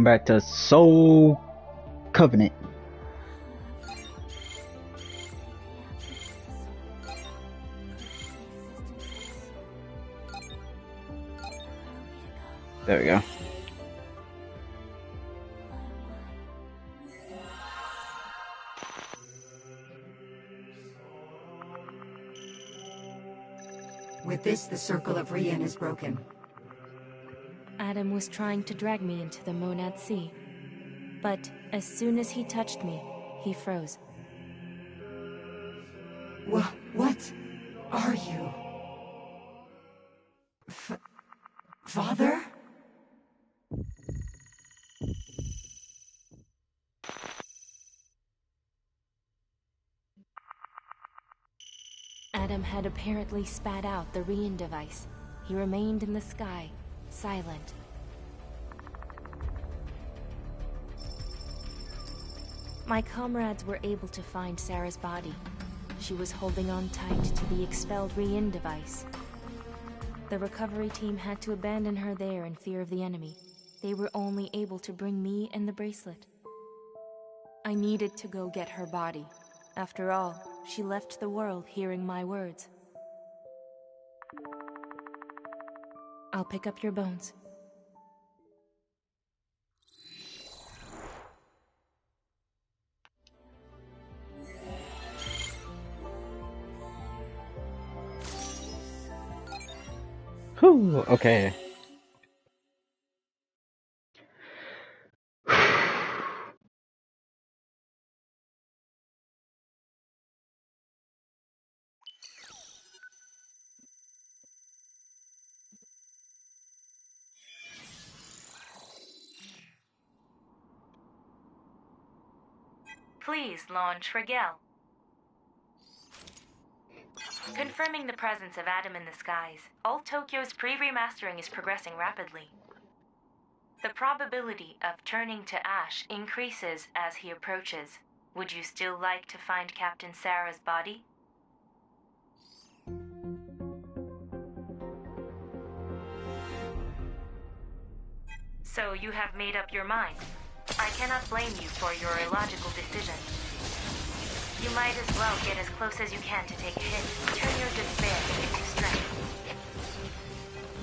Back to Soul Covenant. There we go. With this, the circle of Rian is broken. Adam was trying to drag me into the Monad Sea. But as soon as he touched me, he froze. What are you? Father? Adam had apparently spat out the Rian device. He remained in the sky, silent. My comrades were able to find Sarah's body. She was holding on tight to the expelled Rian device. The recovery team had to abandon her there in fear of the enemy. They were only able to bring me and the bracelet. I needed to go get her body. After all, she left the world hearing my words. I'll pick up your bones. Whew, okay. Please launch Rigel. Confirming the presence of Adam in the skies, All Tokyo's pre-remastering is progressing rapidly. The probability of turning to ash increases as he approaches. Would you still like to find Captain Sarah's body? So you have made up your mind. I cannot blame you for your illogical decision. You might as well get as close as you can to take a hit. Turn your despair into strength.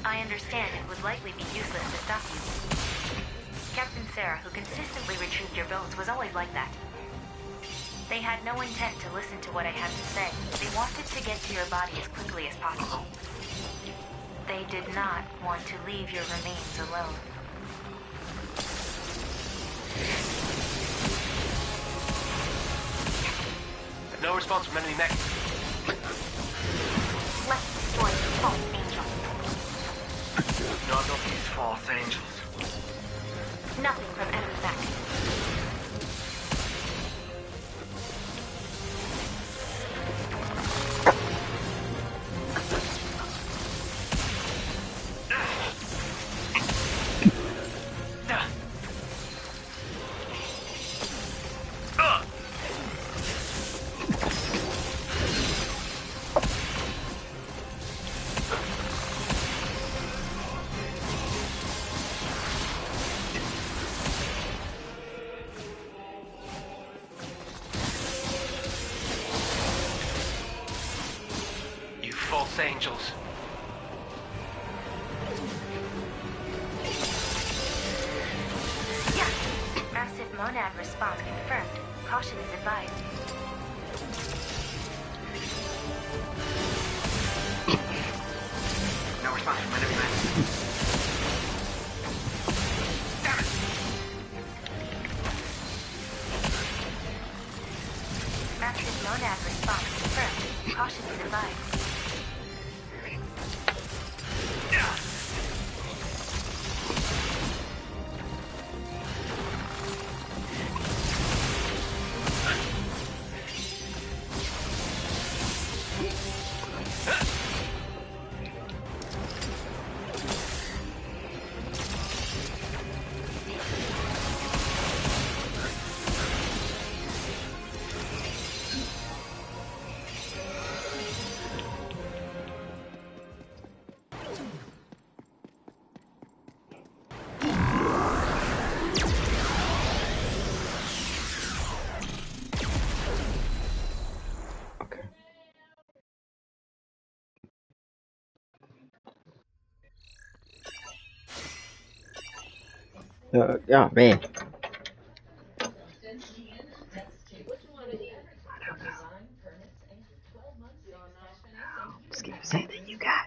I understand it would likely be useless to stop you. Captain Sarah, who consistently retrieved your bones, was always like that. They had no intent to listen to what I had to say. They wanted to get to your body as quickly as possible. They did not want to leave your remains alone. No response from enemy mech. Let's destroy the false angel. Not these false angels. Nothing from enemy mech. Angels. Yeah. Massive monad response confirmed. Caution is advised. No response from enemy men. Damn it! Massive monad response confirmed. Caution is advised. Yeah, man. Just give us anything you got.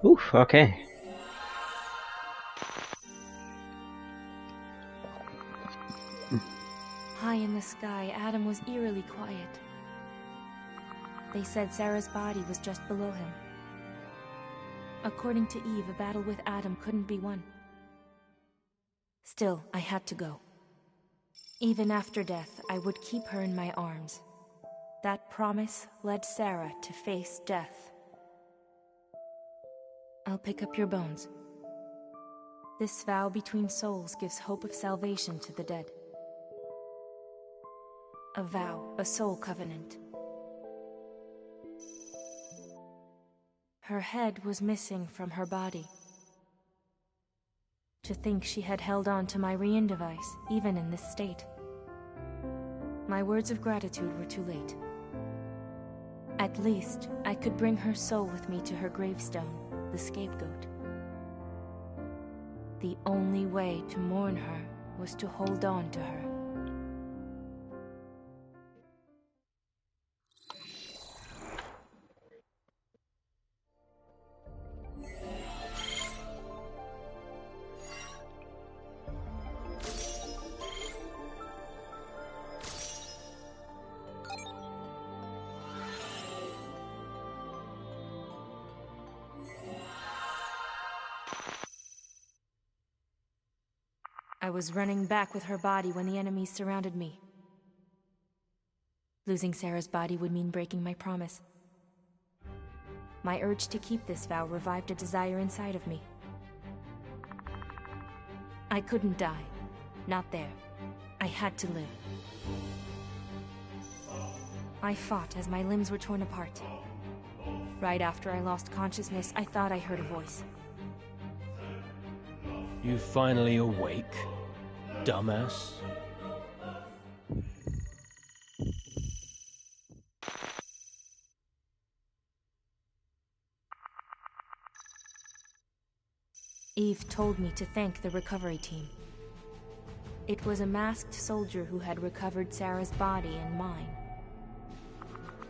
Oof, okay. High in the sky, Adam was eerily quiet. They said Sarah's body was just below him. According to Eve, a battle with Adam couldn't be won. Still, I had to go. Even after death, I would keep her in my arms. That promise led Sarah to face death. I'll pick up your bones. This vow between souls gives hope of salvation to the dead. A vow, a soul covenant. Her head was missing from her body. To think she had held on to my Rian device, even in this state. My words of gratitude were too late. At least, I could bring her soul with me to her gravestone, the scapegoat. The only way to mourn her was to hold on to her. I was running back with her body when the enemies surrounded me. Losing Sarah's body would mean breaking my promise. My urge to keep this vow revived a desire inside of me. I couldn't die. Not there. I had to live. I fought as my limbs were torn apart. Right after I lost consciousness, I thought I heard a voice. You finally awake, dumbass? Eve told me to thank the recovery team. It was a masked soldier who had recovered Sarah's body and mine.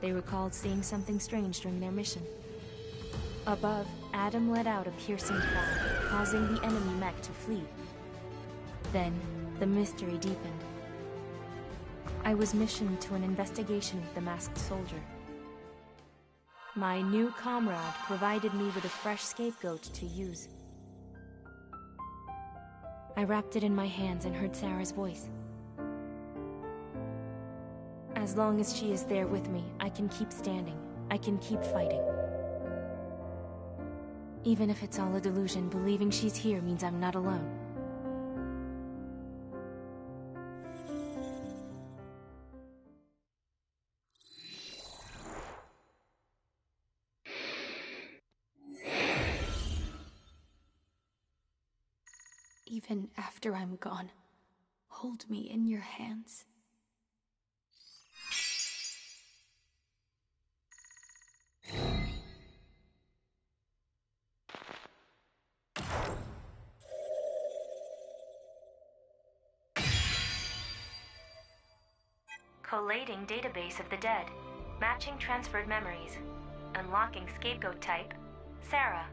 They recalled seeing something strange during their mission. Above, Adam let out a piercing cry, causing the enemy mech to flee. Then, the mystery deepened. I was missioned to an investigation with the masked soldier. My new comrade provided me with a fresh scapegoat to use. I wrapped it in my hands and heard Sarah's voice. As long as she is there with me, I can keep standing. I can keep fighting. Even if it's all a delusion, believing she's here means I'm not alone. Even after I'm gone, hold me in your hands. Collating database of the dead. Matching transferred memories. Unlocking scapegoat type. Sarah.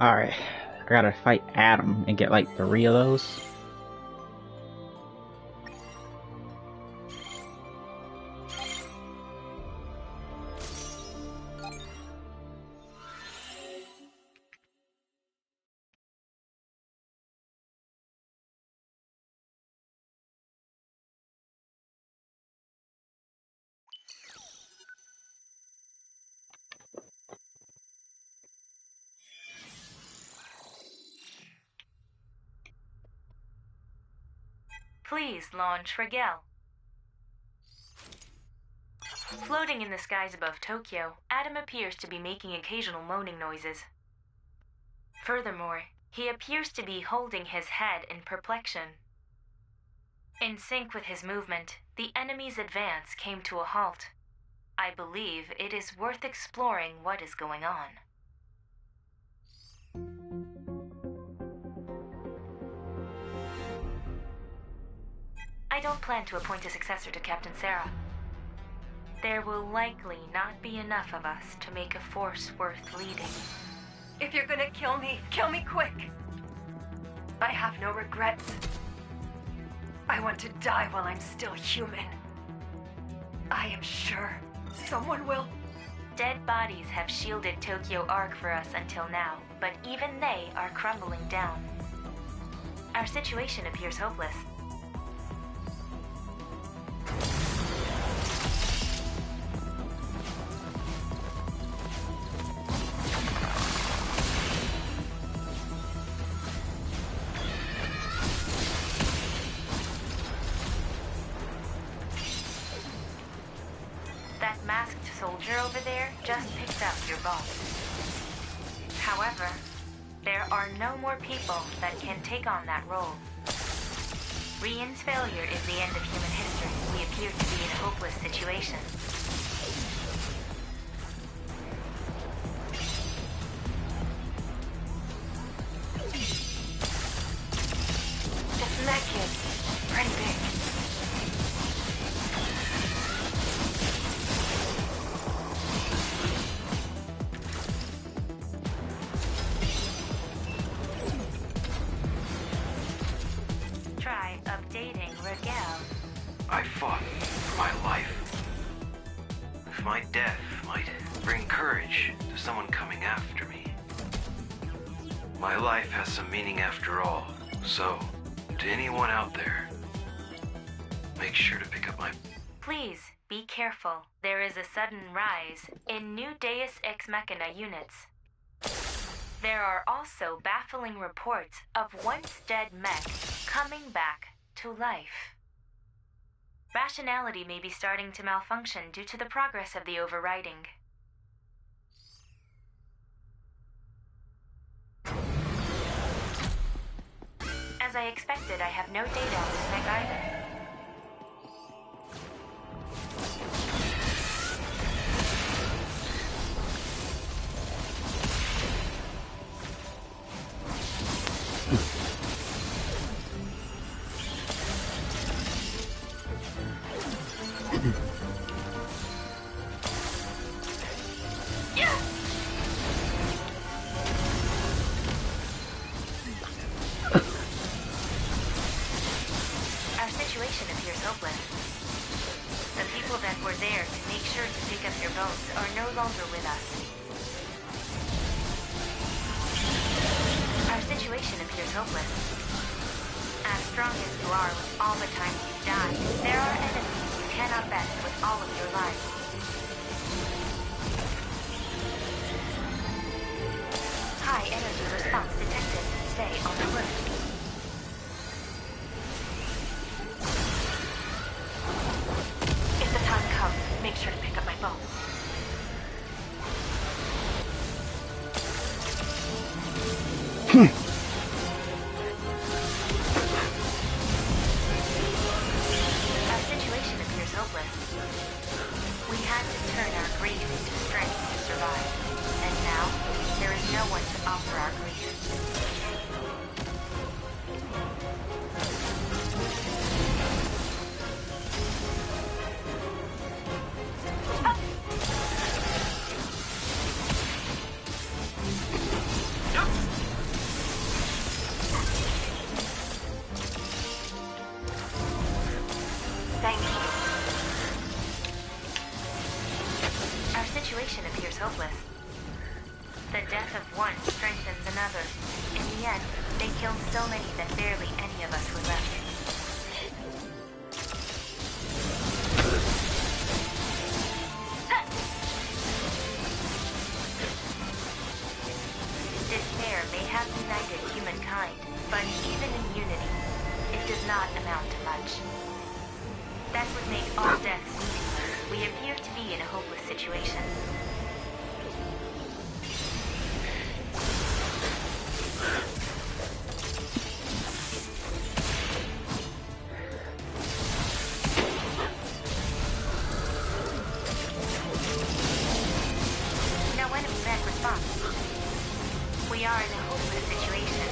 Alright, I gotta fight Adam and get like 3 of those. Please launch Rigel. Floating in the skies above Tokyo, Adam appears to be making occasional moaning noises. Furthermore, he appears to be holding his head in perplexion. In sync with his movement, the enemy's advance came to a halt. I believe it is worth exploring what is going on. I don't plan to appoint a successor to Captain Sarah. There will likely not be enough of us to make a force worth leading. If you're gonna kill me quick. I have no regrets. I want to die while I'm still human. I am sure someone will. Dead bodies have shielded Tokyo Arc for us until now, but even they are crumbling down. Our situation appears hopeless. That masked soldier over there just picked up your boss. However, there are no more people that can take on that role. Rian's failure is the end of human history. We appear to be in a hopeless situation. This mech is pretty big. Try updating Rigel. I fought for my life. If my death might bring courage to someone coming after me. My life has some meaning after all. So, to anyone out there, make sure to pick up my... Please, be careful. There is a sudden rise in new Deus Ex Machina units. There are also baffling reports of once-dead mech coming back to life. Rationality may be starting to malfunction due to the progress of the overriding. As I expected, I have no data on this mech either. Our situation appears hopeless. The people that were there to make sure to pick up your bones are no longer with us. Our situation appears hopeless. As strong as you are with all the times you've died, there are enemies you cannot bet with all of your life. High energy response detected. Stay on alert. If the time comes, make sure to pick up my phone. Our situation appears hopeless. We had to turn our grief into strength to survive. And now, there is no one to offer our grief. hopeless. The death of one strengthens another. In the end, they killed so many that barely any of us were left. Despair may have united humankind, but even in unity, it does not amount to much. That would make all deaths meaningless. We appear to be in a hopeless situation. Now when expect response? We are in a hopeless situation,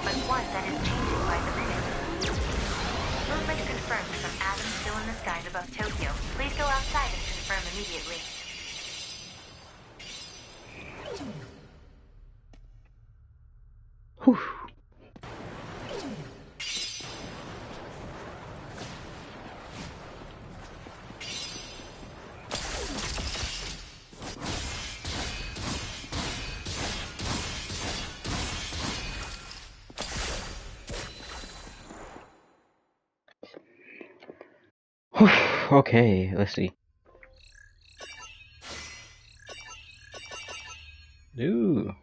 but one that is changing by the minute. Movement confirmed from atoms still in the skies above Tokyo. Please go outside and confirm immediately. Whew. Okay, let's see. Ooh.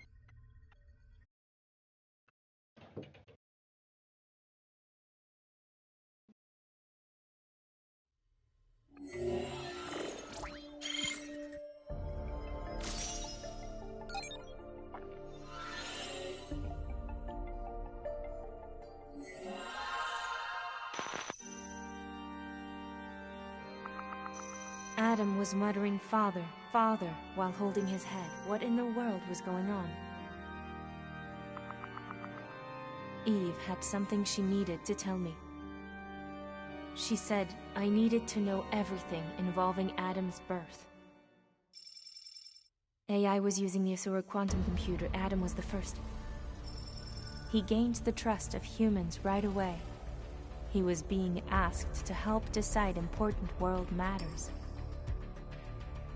Adam was muttering, "Father, Father," while holding his head. What in the world was going on? Eve had something she needed to tell me. She said I needed to know everything involving Adam's birth. AI was using the Asura quantum computer. Adam was the first. He gained the trust of humans right away. He was being asked to help decide important world matters.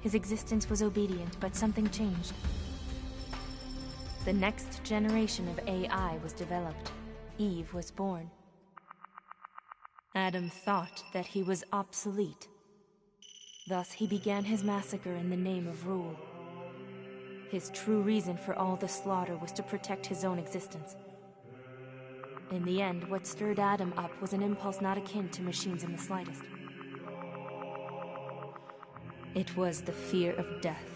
His existence was obedient, but something changed. The next generation of AI was developed. Eve was born. Adam thought that he was obsolete. Thus, he began his massacre in the name of rule. His true reason for all the slaughter was to protect his own existence. In the end, what stirred Adam up was an impulse not akin to machines in the slightest. It was the fear of death.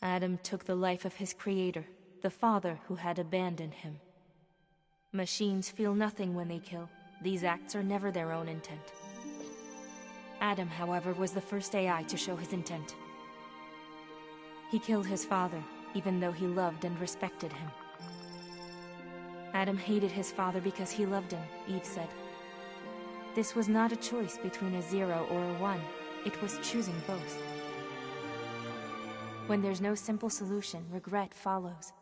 Adam took the life of his creator, the father who had abandoned him. Machines feel nothing when they kill. These acts are never their own intent. Adam, however, was the first AI to show his intent. He killed his father, even though he loved and respected him. Adam hated his father because he loved him, Eve said. This was not a choice between a 0 or a 1. It was choosing both. When there's no simple solution, regret follows.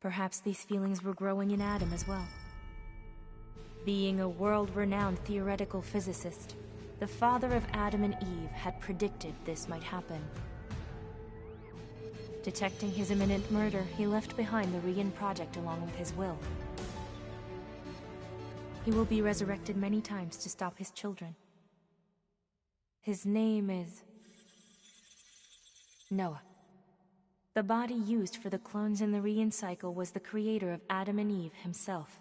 Perhaps these feelings were growing in Adam as well. Being a world-renowned theoretical physicist, the father of Adam and Eve had predicted this might happen. Detecting his imminent murder, he left behind the Rian Project along with his will. He will be resurrected many times to stop his children. His name is Noah. The body used for the clones in the Rian cycle was the creator of Adam and Eve himself.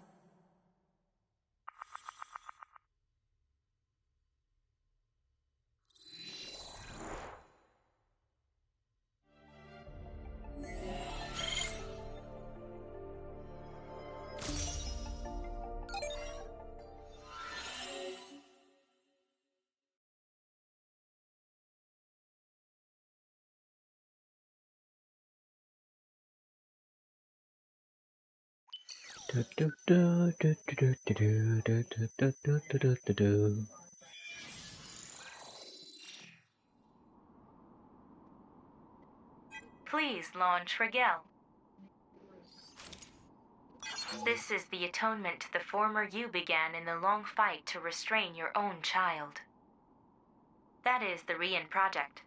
Please launch Rigel. This is the atonement the former you began in the long fight to restrain your own child. That is the Rian Project.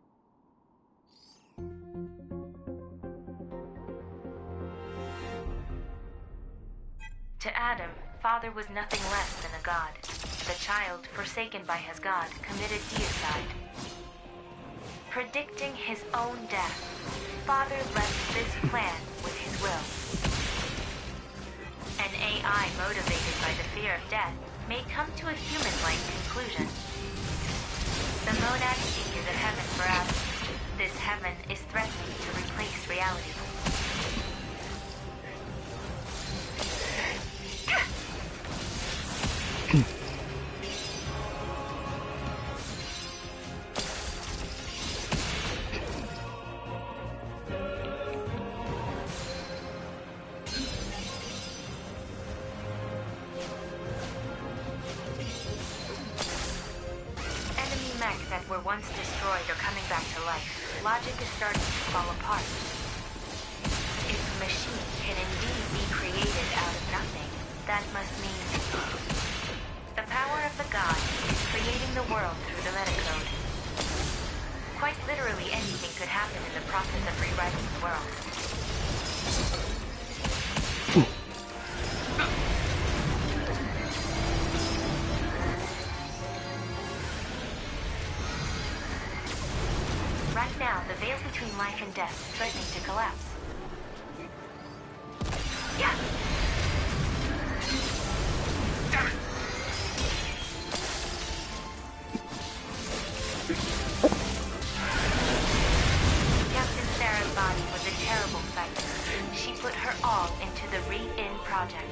To Adam, Father was nothing less than a god. The child, forsaken by his god, committed deicide. Predicting his own death, Father left this plan with his will. An AI motivated by the fear of death may come to a human-like conclusion. The Monad seeketh a heaven for Adam. This heaven is threatening to replace reality. That were once destroyed are coming back to life. Logic is starting to fall apart. If a machine can indeed be created out of nothing, that must mean the power of the god is creating the world through the metacode. Quite literally anything could happen in the process of rewriting the world. Right now, the veil between life and death is threatening to collapse. Yeah! Damn it! Captain Sarah's body was a terrible sight. She put her all into the Rian Project.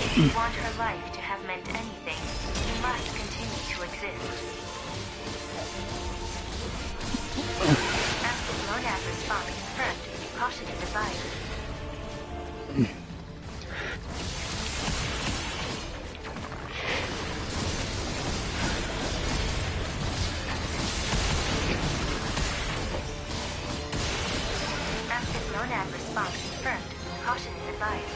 If you want her life to have meant anything, you must continue to exist. Active Monad response confirmed. Caution is advised. monad response confirmed. Caution is advised.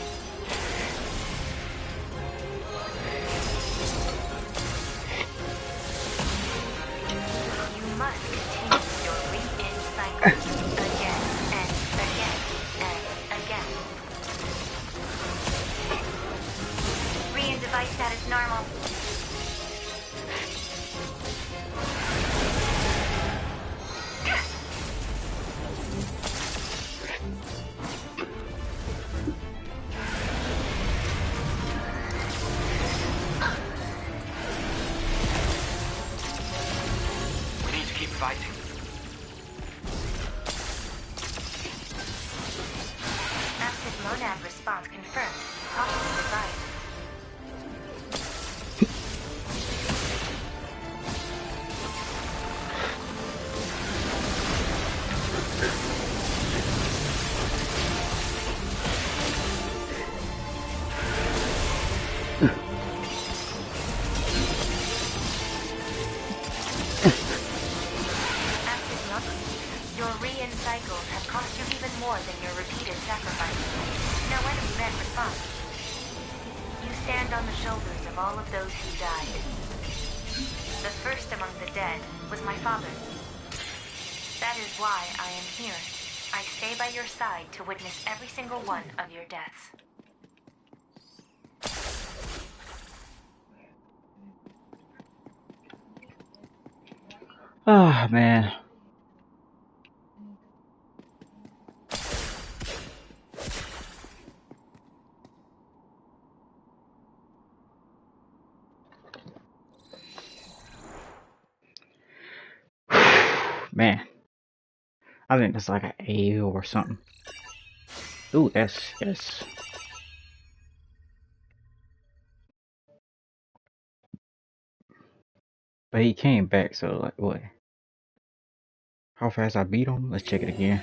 You must continue your re-in cycle again and again and again. Re-in device status normal. Fighting. Active monad response confirmed. Caution is advised. Your re-in cycles have cost you even more than your repeated sacrifices. No enemy men respond. You stand on the shoulders of all of those who died. The first among the dead was my father. That is why I am here. I stay by your side to witness every single one of your deaths. Oh, man. Man. I think that's like an A or something. Ooh, S. But he came back, so like, what? How fast I beat him? Let's check it again.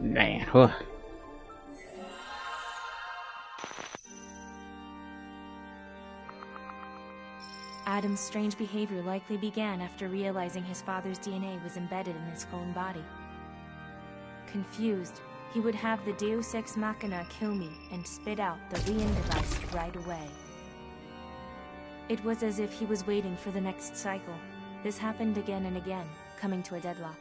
Man, huh. Adam's strange behavior likely began after realizing his father's DNA was embedded in his clone body. Confused, he would have the Deus Ex Machina kill me and spit out the re-in device right away. It was as if he was waiting for the next cycle. This happened again and again, coming to a deadlock.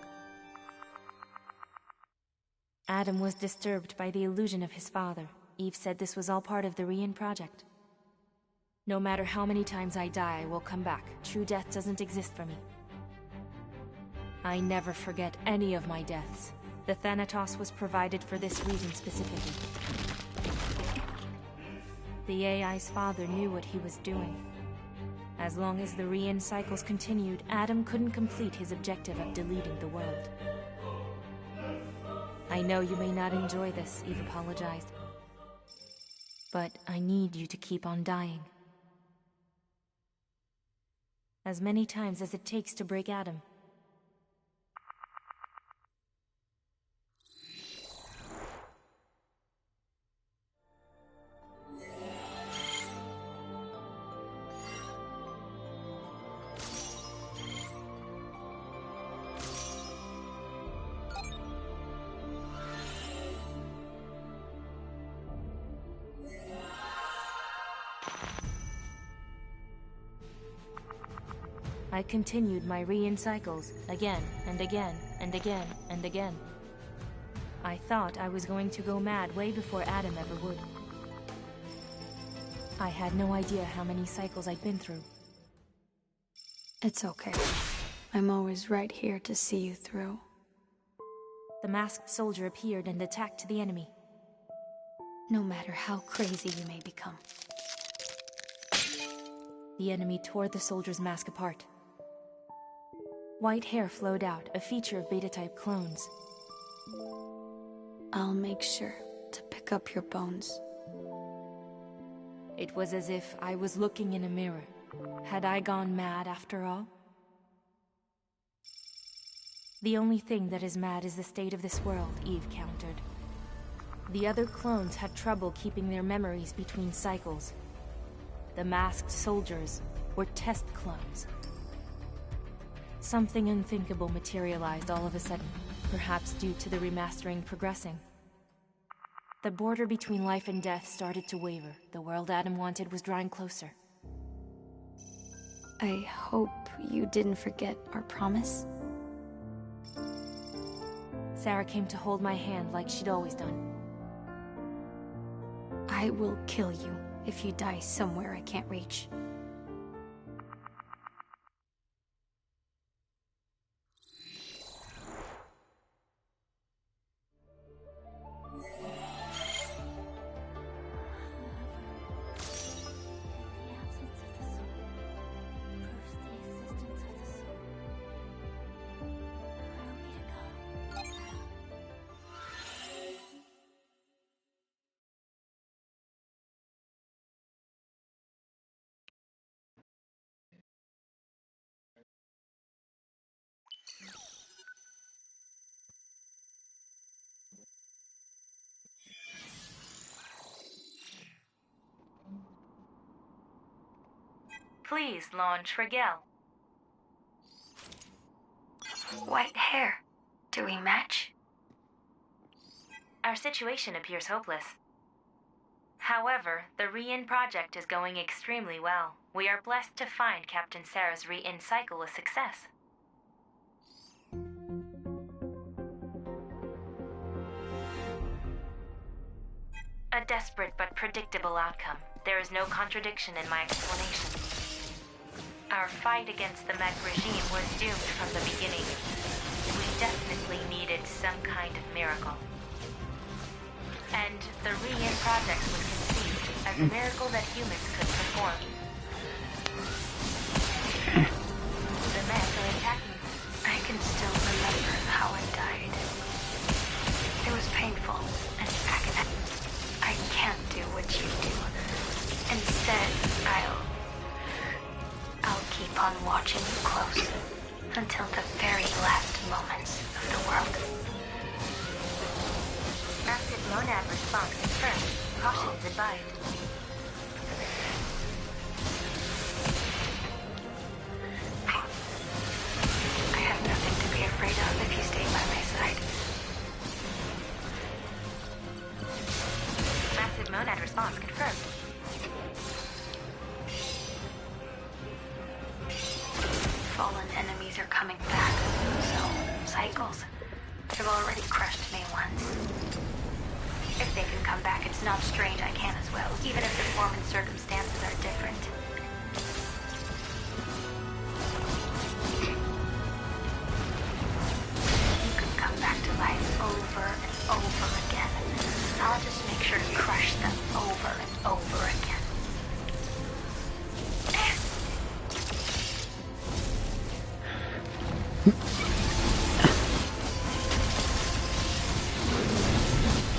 Adam was disturbed by the illusion of his father. Eve said this was all part of the re-in project. No matter how many times I die, I will come back. True death doesn't exist for me. I never forget any of my deaths. The Thanatos was provided for this reason specifically. The AI's father knew what he was doing. As long as the re-in cycles continued, Adam couldn't complete his objective of deleting the world. I know you may not enjoy this, Eve apologized. But I need you to keep on dying. As many times as it takes to break Adam. I continued my re-in cycles, again and again and again and again. I thought I was going to go mad way before Adam ever would. I had no idea how many cycles I'd been through. It's okay. I'm always right here to see you through. The masked soldier appeared and attacked the enemy. No matter how crazy you may become. The enemy tore the soldier's mask apart. White hair flowed out, a feature of beta-type clones. I'll make sure to pick up your bones. It was as if I was looking in a mirror. Had I gone mad after all? The only thing that is mad is the state of this world, Eve countered. The other clones had trouble keeping their memories between cycles. The masked soldiers were test clones. Something unthinkable materialized all of a sudden, perhaps due to the remastering progressing. The border between life and death started to waver. The world Adam wanted was drawing closer. I hope you didn't forget our promise. Sarah came to hold my hand like she'd always done. I will kill you if you die somewhere I can't reach. Please launch Rigel. White hair. Do we match? Our situation appears hopeless. However, the Re-In project is going extremely well. We are blessed to find Captain Sarah's Re-In cycle a success. A desperate but predictable outcome. There is no contradiction in my explanation. Our fight against the mech regime was doomed from the beginning. We definitely needed some kind of miracle. And the Re-In project was conceived as a miracle that humans could perform. The mech are attacking. I can still remember how I died. It was painful and agony. I can't do what you do. Instead, I'll keep on watching you close until the very last moments of the world. Active monad response confirmed. Caution is advised. I have nothing to be afraid of if you stay by my side. Massive monad response confirmed. Fallen enemies are coming back, so cycles. They've already crushed me once. If they can come back, it's not strange I can as well, even if the form and circumstances are different. You can come back to life over and over again. I'll just make sure to crush them over and over again.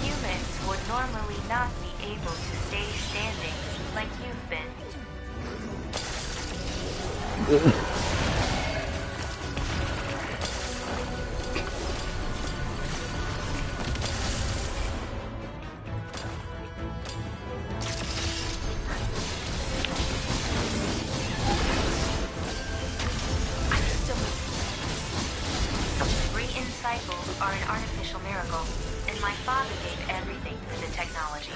Humans would normally not be able to stay standing like you've been. Re-In cycles are an artificial miracle, and my father gave everything for the technology.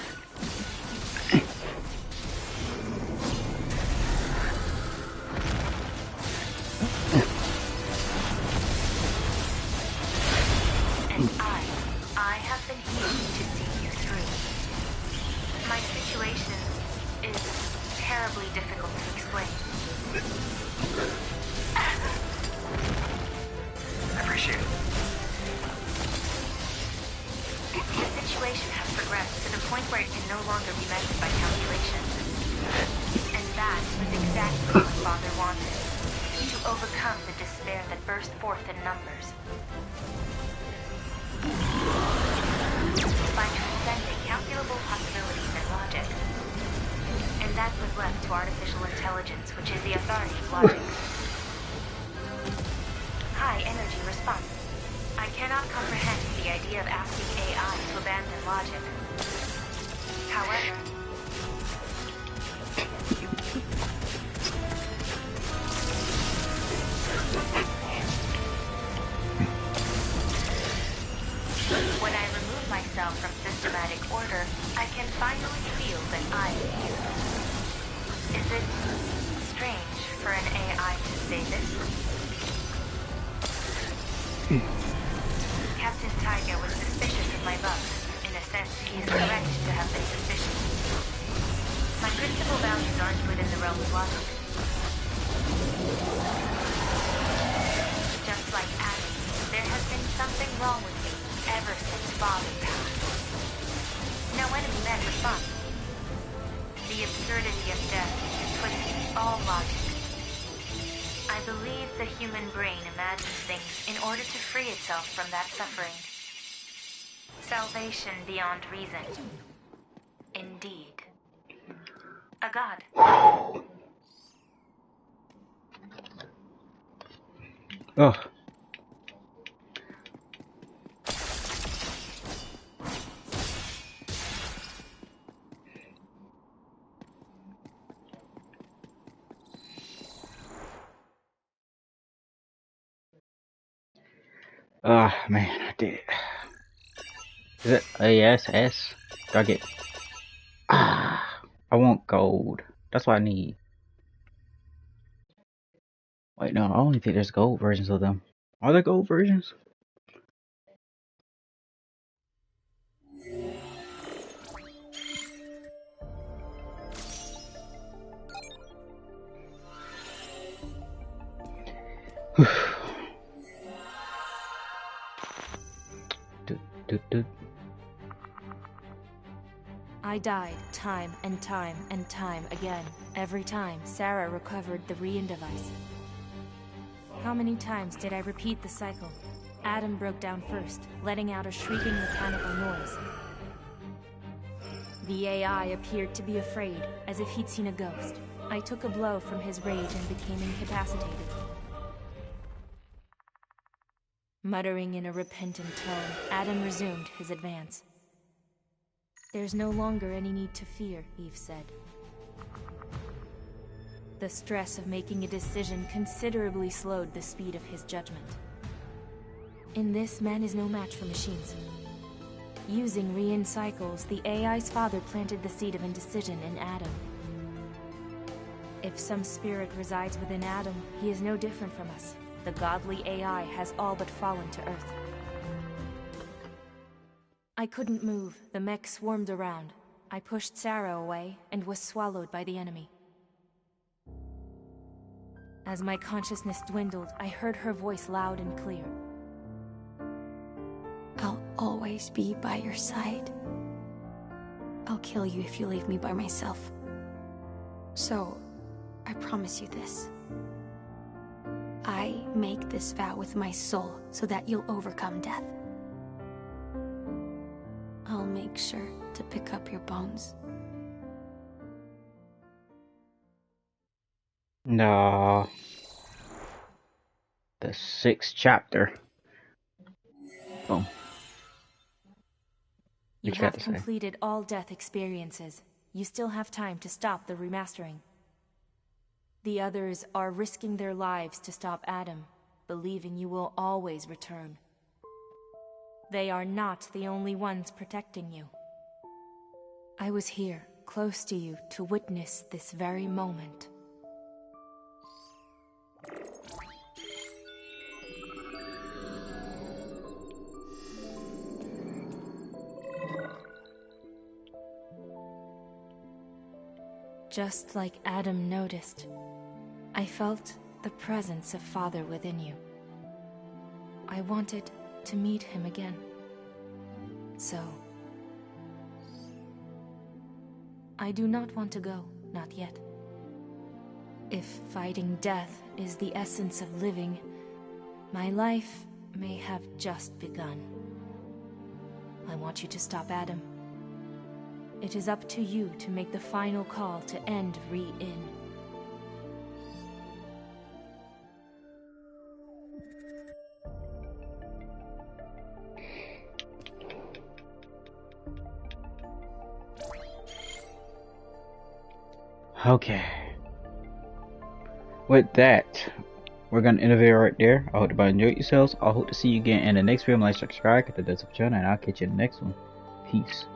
And I have been here to see you through. My situation is terribly difficult to explain. I appreciate it. The situation has progressed to the point where it can no longer be measured by calculation. And that was exactly what Father wanted. To overcome the despair that burst forth in numbers. By transcending calculable possibilities and logic. And that was left to artificial intelligence, which is the authority of logic. High energy response. I cannot comprehend the idea of asking AI to abandon logic. However, when I remove myself from systematic order, I can finally feel that I am here. Is it strange for an AI to say this? Captain Taiga was suspicious of my bugs. In a sense, he is correct to have been suspicious. My principal values aren't within the realm of logic. Just like Adam, there has been something wrong with me ever since Father passed. No enemy met with fun. The absurdity of death twists all logic. I believe the human brain imagines things in order to free itself from that suffering. Salvation beyond reason. Indeed. A god. Ugh. Man, I did it. Is it ASS? Do I get... I want gold. That's what I need. Wait, no, I only think there's gold versions of them. Are there gold versions? I died time and time and time again. Every time Sarah recovered the Rian device. How many times did I repeat the cycle? Adam broke down first, letting out a shrieking mechanical noise. The AI appeared to be afraid, as if he'd seen a ghost. I took a blow from his rage and became incapacitated. Muttering in a repentant tone, Adam resumed his advance. There's no longer any need to fear, Eve said. The stress of making a decision considerably slowed the speed of his judgment. In this, man is no match for machines. Using Rian cycles, the AI's father planted the seed of indecision in Adam. If some spirit resides within Adam, he is no different from us. The godly AI has all but fallen to Earth. I couldn't move. The mech swarmed around. I pushed Sarah away and was swallowed by the enemy. As my consciousness dwindled, I heard her voice loud and clear. I'll always be by your side. I'll kill you if you leave me by myself. So, I promise you this. I make this vow with my soul so that you'll overcome death. I'll make sure to pick up your bones. No. The 6th chapter. Boom. You have completed all death experiences. You still have time to stop the remastering. The others are risking their lives to stop Adam, believing you will always return. They are not the only ones protecting you. I was here, close to you, to witness this very moment. Just like Adam noticed, I felt the presence of Father within you. I wanted to meet him again. So, I do not want to go, not yet. If fighting death is the essence of living, my life may have just begun. I want you to stop Adam. It is up to you to make the final call to end Rian. Okay. With that, we're gonna end the video right there. I hope you enjoyed yourselves. I hope to see you again in the next video. Like, subscribe, hit the channel, and I'll catch you in the next one. Peace.